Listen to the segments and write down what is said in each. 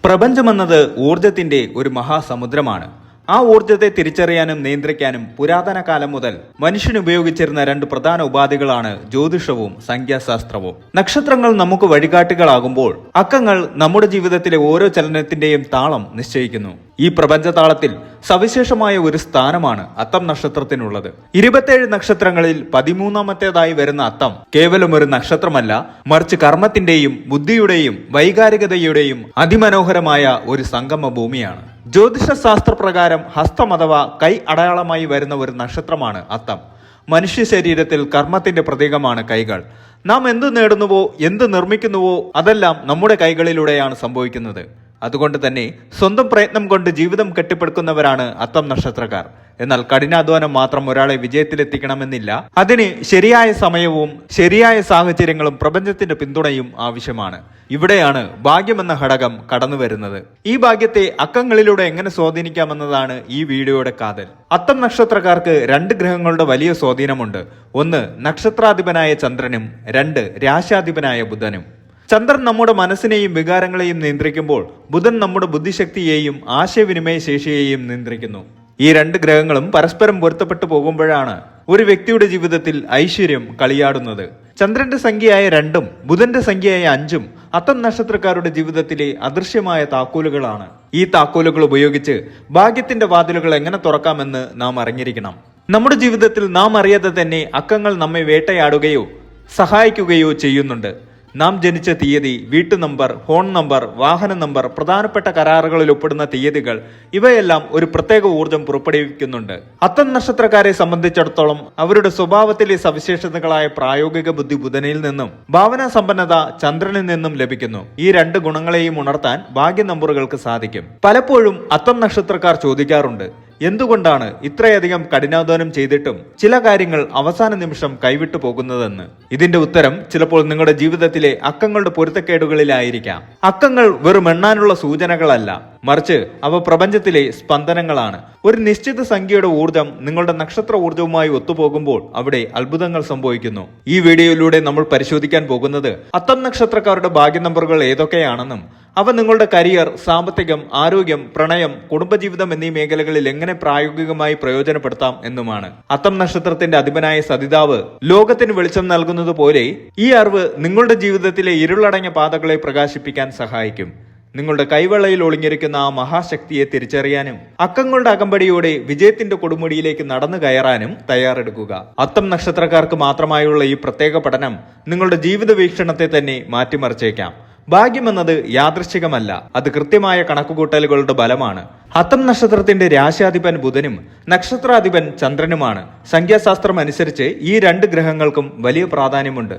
പ്രപഞ്ചമെന്നത് ഊർജത്തിന്റെ ഒരു മഹാസമുദ്രമാണ്. ആ ഊർജത്തെ തിരിച്ചറിയാനും നിയന്ത്രിക്കാനും പുരാതന കാലം മുതൽ മനുഷ്യൻ ഉപയോഗിച്ചിരുന്ന രണ്ട് പ്രധാന ഉപാധികളാണ് ജ്യോതിഷവും സംഖ്യാശാസ്ത്രവും. നക്ഷത്രങ്ങൾ നമുക്ക് വഴികാട്ടികളാകുമ്പോൾ അക്കങ്ങൾ നമ്മുടെ ജീവിതത്തിലെ ഓരോ ചലനത്തിന്റെയും താളം നിശ്ചയിക്കുന്നു. ഈ പ്രപഞ്ചതാളത്തിൽ സവിശേഷമായ ഒരു സ്ഥാനമാണ് അത്തം നക്ഷത്രത്തിനുള്ളത്. 27 നക്ഷത്രങ്ങളിൽ 13ാമത്തേതായി വരുന്ന അത്തം കേവലം ഒരു നക്ഷത്രമല്ല, മറിച്ച് കർമ്മത്തിന്റെയും ബുദ്ധിയുടെയും വൈകാരികതയുടെയും അതിമനോഹരമായ ഒരു സംഗമ ഭൂമിയാണ്. ജ്യോതിഷ ശാസ്ത്രപ്രകാരം ഹസ്തം അഥവാ കൈ അടയാളമായി വരുന്ന ഒരു നക്ഷത്രമാണ് അത്തം. മനുഷ്യ ശരീരത്തിൽ കർമ്മത്തിന്റെ പ്രതീകമാണ് കൈകൾ. നാം എന്ത് നേടുന്നുവോ എന്ത് നിർമ്മിക്കുന്നുവോ അതെല്ലാം നമ്മുടെ കൈകളിലൂടെയാണ് സംഭവിക്കുന്നത്. അതുകൊണ്ട് തന്നെ സ്വന്തം പ്രയത്നം കൊണ്ട് ജീവിതം കെട്ടിപ്പടുക്കുന്നവരാണ് അത്തം നക്ഷത്രക്കാർ. എന്നാൽ കഠിനാധ്വാനം മാത്രം ഒരാളെ വിജയത്തിലെത്തിക്കണമെന്നില്ല. അതിന് ശരിയായ സമയവും ശരിയായ സാഹചര്യങ്ങളും പ്രപഞ്ചത്തിന്റെ പിന്തുണയും ആവശ്യമാണ്. ഇവിടെയാണ് ഭാഗ്യമെന്ന ഘടകം കടന്നു വരുന്നത്. ഈ ഭാഗ്യത്തെ അക്കങ്ങളിലൂടെ എങ്ങനെ സ്വാധീനിക്കാമെന്നതാണ് ഈ വീഡിയോയുടെ കാതൽ. അത്തം നക്ഷത്രക്കാർക്ക് 2 ഗ്രഹങ്ങളുടെ വലിയ സ്വാധീനമുണ്ട്. 1 നക്ഷത്രാധിപനായ ചന്ദ്രനും, 2 രാശാധിപനായ ബുധനും. ചന്ദ്രൻ നമ്മുടെ മനസ്സിനെയും വികാരങ്ങളെയും നിയന്ത്രിക്കുമ്പോൾ ബുധൻ നമ്മുടെ ബുദ്ധിശക്തിയെയും ആശയവിനിമയ ശേഷിയെയും നിയന്ത്രിക്കുന്നു. ഈ 2 ഗ്രഹങ്ങളും പരസ്പരം പൊരുത്തപ്പെട്ടു പോകുമ്പോഴാണ് ഒരു വ്യക്തിയുടെ ജീവിതത്തിൽ ഐശ്വര്യം കളിയാടുന്നത്. ചന്ദ്രന്റെ സംഖ്യയായ 2ഉം ബുധന്റെ സംഖ്യയായ 5ഉം അത്തം നക്ഷത്രക്കാരുടെ ജീവിതത്തിലെ അദൃശ്യമായ താക്കോലുകളാണ്. ഈ താക്കോലുകൾ ഉപയോഗിച്ച് ഭാഗ്യത്തിന്റെ വാതിലുകൾ എങ്ങനെ തുറക്കാമെന്ന് നാം അറിഞ്ഞിരിക്കണം. നമ്മുടെ ജീവിതത്തിൽ നാം അറിയാതെ തന്നെ അക്കങ്ങൾ നമ്മെ വേട്ടയാടുകയോ സഹായിക്കുകയോ ചെയ്യുന്നുണ്ട്. നാം ജനിച്ച തീയതി, വീട്ടു നമ്പർ, ഫോൺ നമ്പർ, വാഹന നമ്പർ, പ്രധാനപ്പെട്ട കരാറുകളിൽ ഒപ്പിടുന്ന തീയതികൾ ഇവയെല്ലാം ഒരു പ്രത്യേക ഊർജം പുറപ്പെടുവിക്കുന്നുണ്ട്. അത്തം നക്ഷത്രക്കാരെ സംബന്ധിച്ചിടത്തോളം അവരുടെ സ്വഭാവത്തിലെ സവിശേഷതകളായ പ്രായോഗിക ബുദ്ധി ബുധനിൽ നിന്നും ഭാവനാ സമ്പന്നത ചന്ദ്രനിൽ നിന്നും ലഭിക്കുന്നു. ഈ 2 ഗുണങ്ങളെയും ഉണർത്താൻ ഭാഗ്യ നമ്പറുകൾക്ക് സാധിക്കും. പലപ്പോഴും അത്തം നക്ഷത്രക്കാർ ചോദിക്കാറുണ്ട്, എന്തുകൊണ്ടാണ് ഇത്രയധികം കഠിനാധ്വാനം ചെയ്തിട്ടും ചില കാര്യങ്ങൾ അവസാന നിമിഷം കൈവിട്ടു പോകുന്നതെന്ന്. ഇതിന്റെ ഉത്തരം ചിലപ്പോൾ നിങ്ങളുടെ ജീവിതത്തിലെ അക്കങ്ങളുടെ പൊരുത്തക്കേടുകളിലായിരിക്കാം. അക്കങ്ങൾ വെറും എണ്ണാനുള്ള സൂചനകളല്ല, മറിച്ച് അവ പ്രപഞ്ചത്തിലെ സ്പന്ദനങ്ങളാണ്. ഒരു നിശ്ചിത സംഖ്യയുടെ ഊർജം നിങ്ങളുടെ നക്ഷത്ര ഊർജവുമായി ഒത്തുപോകുമ്പോൾ അവിടെ അത്ഭുതങ്ങൾ സംഭവിക്കുന്നു. ഈ വീഡിയോയിലൂടെ നമ്മൾ പരിശോധിക്കാൻ പോകുന്നത് അത്തം നക്ഷത്രക്കാരുടെ ഭാഗ്യ നമ്പറുകൾ ഏതൊക്കെയാണെന്നും അവ നിങ്ങളുടെ കരിയർ, സാമ്പത്തികം, ആരോഗ്യം, പ്രണയം, കുടുംബജീവിതം എന്നീ മേഖലകളിൽ എങ്ങനെ പ്രായോഗികമായി പ്രയോജനപ്പെടുത്താം എന്നുമാണ്. അത്തം നക്ഷത്രത്തിന്റെ അധിപനായ സതിതാവ് ലോകത്തിന് വെളിച്ചം നൽകുന്നത് പോലെ ഈ അറിവ് നിങ്ങളുടെ ജീവിതത്തിലെ ഇരുളടങ്ങിയ പാതകളെ പ്രകാശിപ്പിക്കാൻ സഹായിക്കും. നിങ്ങളുടെ കൈവെള്ളയിൽ ഒളിഞ്ഞിരിക്കുന്ന ആ മഹാശക്തിയെ തിരിച്ചറിയാനും അക്കങ്ങളുടെ അകമ്പടിയോടെ വിജയത്തിന്റെ കൊടുമുടിയിലേക്ക് നടന്നു കയറാനും തയ്യാറെടുക്കുക. അത്തം നക്ഷത്രക്കാർക്ക് മാത്രമായുള്ള ഈ പ്രത്യേക പഠനം നിങ്ങളുടെ ജീവിത വീക്ഷണത്തെ തന്നെ മാറ്റിമറിച്ചേക്കാം. ഭാഗ്യമെന്നത് യാദൃശ്ചികമല്ല, അത് കൃത്യമായ കണക്കുകൂട്ടലുകളുടെ ബലമാണ്. അത്തം നക്ഷത്രത്തിന്റെ രാശാധിപൻ ബുധനും നക്ഷത്രാധിപൻ ചന്ദ്രനുമാണ്. സംഖ്യാശാസ്ത്രം അനുസരിച്ച് ഈ 2 ഗ്രഹങ്ങൾക്കും വലിയ പ്രാധാന്യമുണ്ട്.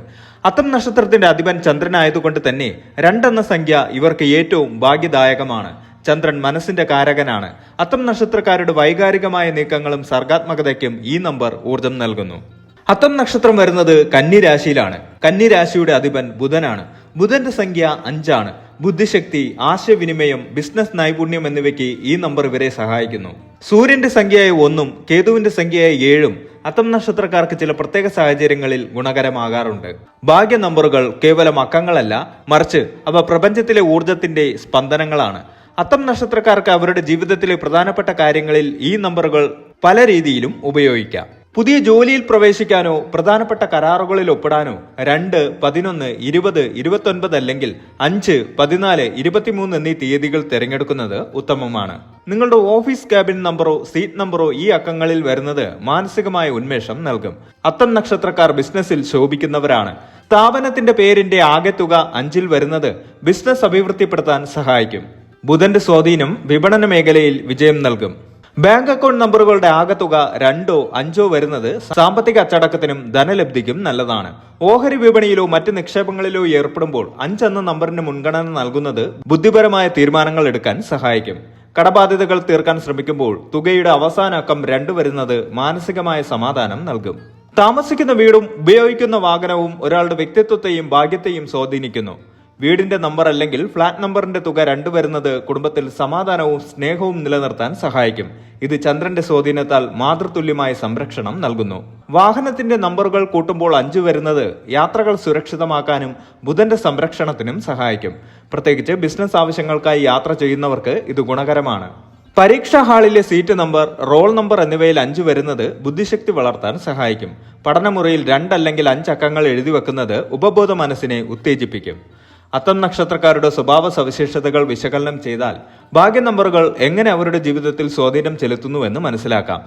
അത്തം നക്ഷത്രത്തിന്റെ അധിപൻ ചന്ദ്രനായതുകൊണ്ട് തന്നെ 2 എന്ന സംഖ്യ ഇവർക്ക് ഏറ്റവും ഭാഗ്യദായകമാണ്. ചന്ദ്രൻ മനസ്സിന്റെ കാരകനാണ്. അത്തം നക്ഷത്രക്കാരുടെ വൈകാരികമായ നീക്കങ്ങളും സർഗാത്മകതയ്ക്കും ഈ നമ്പർ ഊർജം നൽകുന്നു. അത്തം നക്ഷത്രം വരുന്നത് കന്നി രാശിയിലാണ്. കന്നി രാശിയുടെ അധിപൻ ബുധനാണ്. ബുധന്റെ സംഖ്യ 5ആണ്. ബുദ്ധിശക്തി, ആശയവിനിമയം, ബിസിനസ് നൈപുണ്യം എന്നിവയ്ക്ക് ഈ നമ്പർ ഇവരെ സഹായിക്കുന്നു. സൂര്യന്റെ സംഖ്യയായ 1ഉം കേതുവിന്റെ സംഖ്യയായ 7ഉം അത്തം നക്ഷത്രക്കാർക്ക് ചില പ്രത്യേക സാഹചര്യങ്ങളിൽ ഗുണകരമാകാറുണ്ട്. ഭാഗ്യ നമ്പറുകൾ കേവലം അക്കങ്ങളല്ല, മറിച്ച് അവ പ്രപഞ്ചത്തിലെ ഊർജത്തിന്റെ സ്പന്ദനങ്ങളാണ്. അത്തം നക്ഷത്രക്കാർക്ക് അവരുടെ ജീവിതത്തിലെ പ്രധാനപ്പെട്ട കാര്യങ്ങളിൽ ഈ നമ്പറുകൾ പല രീതിയിലും ഉപയോഗിക്കാം. പുതിയ ജോലിയിൽ പ്രവേശിക്കാനോ പ്രധാനപ്പെട്ട കരാറുകളിൽ ഒപ്പിടാനോ 2, 11, 20, 29 അല്ലെങ്കിൽ 5, 14, 23 എന്നീ തീയതികൾ തിരഞ്ഞെടുക്കുന്നത് ഉത്തമമാണ്. നിങ്ങളുടെ ഓഫീസ് ക്യാബിൻ നമ്പറോ സീറ്റ് നമ്പറോ ഈ അക്കങ്ങളിൽ വരുന്നത് മാനസികമായ ഉന്മേഷം നൽകും. അത്തം നക്ഷത്രക്കാർ ബിസിനസ്സിൽ ശോഭിക്കുന്നവരാണ്. സ്ഥാപനത്തിന്റെ പേരിന്റെ ആകെ തുക 5ൽ വരുന്നത് ബിസിനസ് അഭിവൃദ്ധിപ്പെടുത്താൻ സഹായിക്കും. ബുധന്റെ സ്വാധീനം വിപണന മേഖലയിൽ വിജയം നൽകും. ബാങ്ക് അക്കൗണ്ട് നമ്പറുകളുടെ ആകെത്തുക 2ഓ 5ഓ വരുന്നത് സാമ്പത്തിക അച്ചടക്കത്തിനും ധനലബ്ധിക്കും നല്ലതാണ്. ഓഹരി വിപണിയിലോ മറ്റ് നിക്ഷേപങ്ങളിലോ ഏർപ്പെടുമ്പോൾ 5 എന്ന നമ്പറിന് മുൻഗണന നൽകുന്നത് ബുദ്ധിപരമായ തീരുമാനങ്ങൾ എടുക്കാൻ സഹായിക്കും. കടബാധ്യതകൾ തീർക്കാൻ ശ്രമിക്കുമ്പോൾ തുകയുടെ അവസാന അക്കം 2 വരുന്നത് മാനസികമായ സമാധാനം നൽകും. താമസിക്കുന്ന വീടും ഉപയോഗിക്കുന്ന വാഹനവും ഒരാളുടെ വ്യക്തിത്വത്തെയും ഭാഗ്യത്തെയും സ്വാധീനിക്കുന്നു. വീടിന്റെ നമ്പർ അല്ലെങ്കിൽ ഫ്ലാറ്റ് നമ്പറിന്റെ തുക 2 വരുന്നത് കുടുംബത്തിൽ സമാധാനവും സ്നേഹവും നിലനിർത്താൻ സഹായിക്കും. ഇത് ചന്ദ്രന്റെ സ്വാധീനത്താൽ മാതൃതുല്യമായ സംരക്ഷണം നൽകുന്നു. വാഹനത്തിന്റെ നമ്പറുകൾ കൂട്ടുമ്പോൾ 5 വരുന്നത് യാത്രകൾ സുരക്ഷിതമാക്കാനും ബുധന്റെ സംരക്ഷണത്തിനും സഹായിക്കും. പ്രത്യേകിച്ച് ബിസിനസ് ആവശ്യങ്ങൾക്കായി യാത്ര ചെയ്യുന്നവർക്ക് ഇത് ഗുണകരമാണ്. പരീക്ഷാ ഹാളിലെ സീറ്റ് നമ്പർ, റോൾ നമ്പർ എന്നിവയിൽ 5 വരുന്നത് ബുദ്ധിശക്തി വളർത്താൻ സഹായിക്കും. പഠനമുറിയിൽ 2 അല്ലെങ്കിൽ 5 അക്കങ്ങൾ എഴുതി വെക്കുന്നത് ഉപബോധ മനസ്സിനെ ഉത്തേജിപ്പിക്കും. അത്തം നക്ഷത്രക്കാരുടെ സ്വഭാവ സവിശേഷതകൾ വിശകലനം ചെയ്താൽ ഭാഗ്യ നമ്പറുകൾ എങ്ങനെ അവരുടെ ജീവിതത്തിൽ സ്വാധീനം ചെലുത്തുന്നുവെന്ന് മനസ്സിലാക്കാം.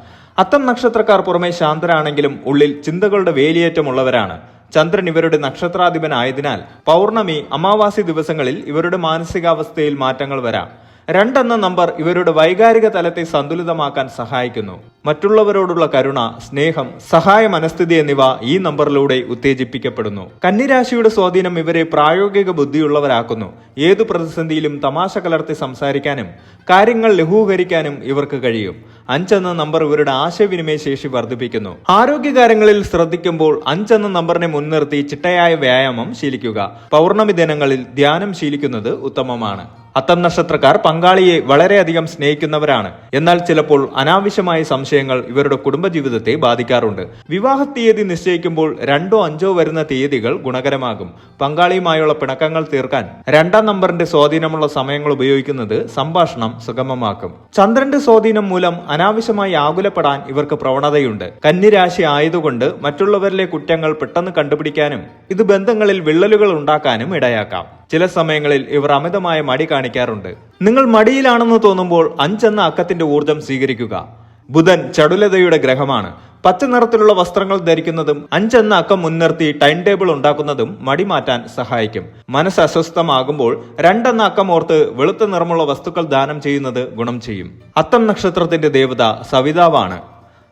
അത്തം നക്ഷത്രക്കാർ പുറമെ ശാന്തരാണെങ്കിലും ഉള്ളിൽ ചിന്തകളുടെ വേലിയേറ്റമുള്ളവരാണ്. ചന്ദ്രൻ ഇവരുടെ നക്ഷത്രാധിപനായതിനാൽ പൗർണമി, അമാവാസി ദിവസങ്ങളിൽ ഇവരുടെ മാനസികാവസ്ഥയിൽ മാറ്റങ്ങൾ വരാം. 2 എന്ന നമ്പർ ഇവരുടെ വൈകാരിക തലത്തെ സന്തുലിതമാക്കാൻ സഹായിക്കുന്നു. മറ്റുള്ളവരോടുള്ള കരുണ, സ്നേഹം, സഹായ മനസ്ഥിതി എന്നിവ ഈ നമ്പറിലൂടെ ഉത്തേജിപ്പിക്കപ്പെടുന്നു. കന്നിരാശിയുടെ സ്വാധീനം ഇവരെ പ്രായോഗിക ബുദ്ധിയുള്ളവരാക്കുന്നു. ഏതു പ്രതിസന്ധിയിലും തമാശ കലർത്തി സംസാരിക്കാനും കാര്യങ്ങൾ ലഘൂകരിക്കാനും ഇവർക്ക് കഴിയും. 5 എന്ന നമ്പർ ഇവരുടെ ആശയവിനിമയ ശേഷി വർദ്ധിപ്പിക്കുന്നു. ആരോഗ്യകാര്യങ്ങളിൽ ശ്രദ്ധിക്കുമ്പോൾ 5 എന്ന നമ്പറിനെ മുൻനിർത്തി ചിട്ടയായ വ്യായാമം ശീലിക്കുക. പൗർണമി ദിനങ്ങളിൽ ധ്യാനം ശീലിക്കുന്നത് ഉത്തമമാണ്. അത്തം നക്ഷത്രക്കാർ പങ്കാളിയെ വളരെയധികം സ്നേഹിക്കുന്നവരാണ്. എന്നാൽ ചിലപ്പോൾ അനാവശ്യമായ സംശയങ്ങൾ ഇവരുടെ കുടുംബജീവിതത്തെ ബാധിക്കാറുണ്ട്. വിവാഹ തീയതി നിശ്ചയിക്കുമ്പോൾ 2ഓ 5ഓ വരുന്ന തീയതികൾ ഗുണകരമാകും. പങ്കാളിയുമായുള്ള പിണക്കങ്ങൾ തീർക്കാൻ 2ആം നമ്പറിന്റെ സ്വാധീനമുള്ള സമയങ്ങൾ ഉപയോഗിക്കുന്നത് സംഭാഷണം സുഗമമാക്കും. ചന്ദ്രന്റെ സ്വാധീനം മൂലം അനാവശ്യമായി ആകുലപ്പെടാൻ ഇവർക്ക് പ്രവണതയുണ്ട്. കന്നിരാശി ആയതുകൊണ്ട് മറ്റുള്ളവരിലെ കുറ്റങ്ങൾ പെട്ടെന്ന് കണ്ടുപിടിക്കാനും ഇത് ബന്ധങ്ങളിൽ വിള്ളലുകൾ ഉണ്ടാക്കാനും ഇടയാക്കാം. ചില സമയങ്ങളിൽ ഇവർ അമിതമായ മടി കാണിക്കാറുണ്ട്. നിങ്ങൾ മടിയിലാണെന്ന് തോന്നുമ്പോൾ 5 എന്ന അക്കത്തിന്റെ ഊർജം സ്വീകരിക്കുക. ബുധൻ ചടുലതയുടെ ഗ്രഹമാണ്. പച്ച നിറത്തിലുള്ള വസ്ത്രങ്ങൾ ധരിക്കുന്നതും 5 എന്ന അക്കം മുൻനിർത്തി ടൈം ടേബിൾ ഉണ്ടാക്കുന്നതും മടി മാറ്റാൻ സഹായിക്കും. മനസ്സ് അസ്വസ്ഥമാകുമ്പോൾ 2 എന്ന അക്കം ഓർത്ത് വെളുത്ത നിറമുള്ള വസ്തുക്കൾ ദാനം ചെയ്യുന്നത് ഗുണം ചെയ്യും. അത്തം നക്ഷത്രത്തിന്റെ ദേവത സവിതാവാണ്.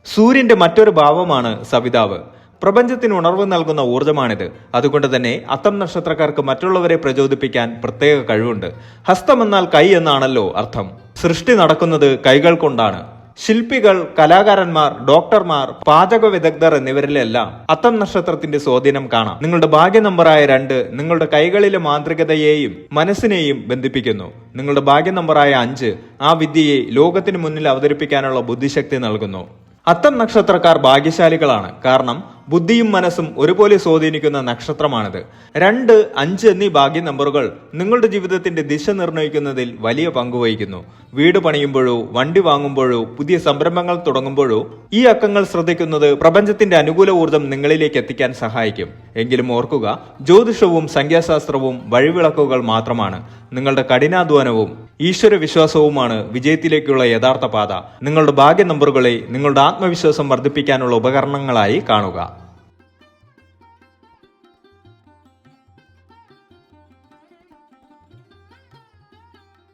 സൂര്യന്റെ മറ്റൊരു ഭാവമാണ് സവിതാവ്. പ്രപഞ്ചത്തിന് ഉണർവ് നൽകുന്ന ഊർജ്ജമാണിത്. അതുകൊണ്ട് തന്നെ അത്തം നക്ഷത്രക്കാർക്ക് മറ്റുള്ളവരെ പ്രചോദിപ്പിക്കാൻ പ്രത്യേക കഴിവുണ്ട്. ഹസ്തം എന്നാൽ കൈ എന്നാണല്ലോ അർത്ഥം. സൃഷ്ടി നടക്കുന്നത് കൈകൾ കൊണ്ടാണ്. ശില്പികൾ, കലാകാരന്മാർ, ഡോക്ടർമാർ, പാചക വിദഗ്ധർ എന്നിവരിലെല്ലാം അത്തം നക്ഷത്രത്തിന്റെ സ്വാധീനം കാണാം. നിങ്ങളുടെ ഭാഗ്യ നമ്പറായ 2 നിങ്ങളുടെ കൈകളിലെ മാന്ത്രികതയെയും മനസ്സിനെയും ബന്ധിപ്പിക്കുന്നു. നിങ്ങളുടെ ഭാഗ്യ നമ്പറായ 5 ആ വിദ്യയെ ലോകത്തിന് മുന്നിൽ അവതരിപ്പിക്കാനുള്ള ബുദ്ധിശക്തി നൽകുന്നു. അത്തം നക്ഷത്രക്കാർ ഭാഗ്യശാലികളാണ്. കാരണം ബുദ്ധിയും മനസ്സും ഒരുപോലെ സ്വാധീനിക്കുന്ന നക്ഷത്രമാണിത്. 2, 5 എന്നീ ഭാഗ്യ നമ്പറുകൾ നിങ്ങളുടെ ജീവിതത്തിന്റെ ദിശ നിർണ്ണയിക്കുന്നതിൽ വലിയ പങ്കുവഹിക്കുന്നു. വീട് പണിയുമ്പോഴോ വണ്ടി വാങ്ങുമ്പോഴോ പുതിയ സംരംഭങ്ങൾ തുടങ്ങുമ്പോഴോ ഈ അക്കങ്ങൾ ശ്രദ്ധിക്കുന്നത് പ്രപഞ്ചത്തിന്റെ അനുകൂല ഊർജം നിങ്ങളിലേക്ക് എത്തിക്കാൻ സഹായിക്കും. എങ്കിലും ഓർക്കുക, ജ്യോതിഷവും സംഖ്യാശാസ്ത്രവും വഴിവിളക്കുകൾ മാത്രമാണ്. നിങ്ങളുടെ കഠിനാധ്വാനവും ഈശ്വര വിശ്വാസവുമാണ് വിജയത്തിലേക്കുള്ള യഥാർത്ഥ പാത. നിങ്ങളുടെ ഭാഗ്യ നമ്പറുകളെ നിങ്ങളുടെ ആത്മവിശ്വാസം വർദ്ധിപ്പിക്കാനുള്ള ഉപകരണങ്ങളായി കാണുക.